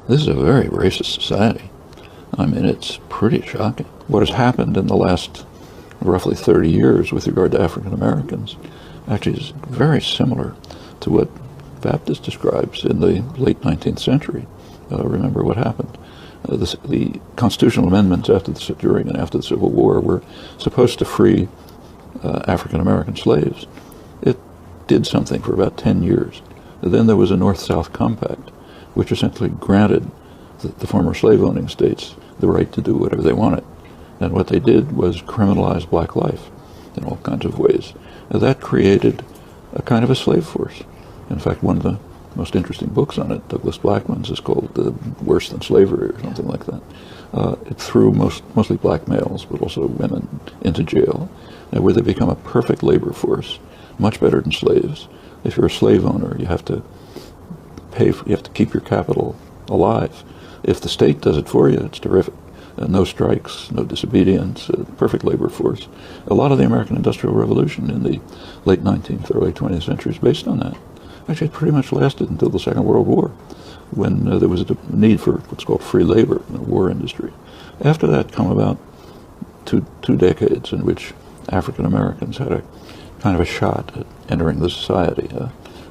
This is a very racist society. I mean, it's pretty shocking. What has happened in the last roughly 30 years with regard to African Americans actually is very similar to what Baptist describes in the late 19th century. Remember what happened. The constitutional amendments during and after the Civil War were supposed to free African American slaves. It did something for about 10 years. Then there was a North-South Compact, which essentially granted the former slave-owning states the right to do whatever they wanted. And what they did was criminalize black life in all kinds of ways. And that created a kind of a slave force. In fact, one of the most interesting books on it, Douglas Blackman's, is called Worse Than Slavery or something like that. It threw mostly black males, but also women, into jail, where they become a perfect labor force, much better than slaves. If you're a slave owner, you have to keep your capital alive. If the state does it for you, it's terrific. No strikes, no disobedience, perfect labor force. A lot of the American Industrial Revolution in the late 19th, early 20th century is based on that. Actually, it pretty much lasted until the Second World War, when there was a need for what's called free labor in the war industry. After that come about two decades in which African Americans had a kind of a shot at entering the society.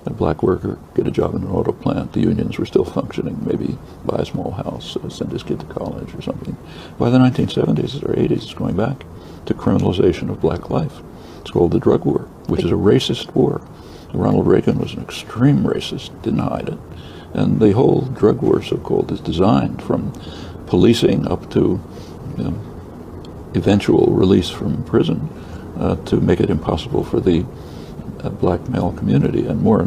A black worker get a job in an auto plant. The unions were still functioning, maybe buy a small house, send his kid to college or something. By the 1970s or 80s, it's going back to criminalization of black life. It's called the drug war, which is a racist war. Ronald Reagan was an extreme racist, didn't hide it. And the whole drug war, so-called, is designed from policing up to eventual release from prison to make it impossible for the black male community and more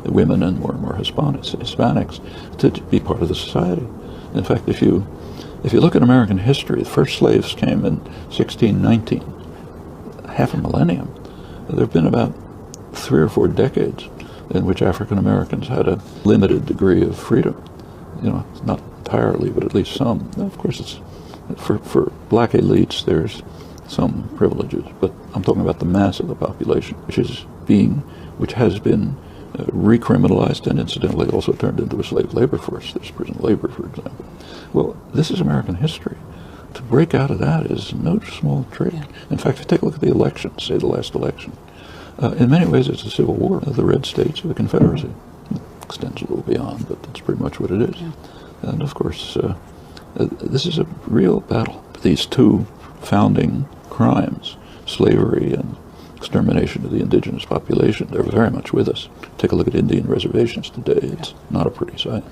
women and more Hispanics to be part of the society. In fact, if you look at American history, the first slaves came in 1619, half a millennium. There have been about 3 or 4 decades in which African Americans had a limited degree of freedom. Not entirely, but at least some. Of course, it's for black elites, there's some privileges, but I'm talking about the mass of the population, which has been recriminalized and incidentally also turned into a slave labor force. There's prison labor, for example. Well, this is American history. To break out of that is no small trick. Yeah. In fact, if you take a look at the election, say the last election, in many ways it's a civil war of the red states of the Confederacy. It extends a little beyond, but that's pretty much what it is. Yeah. And of course, this is a real battle. These two founding crimes, slavery and extermination of the indigenous population, they're very much with us. Take a look at Indian reservations today. It's not a pretty sight.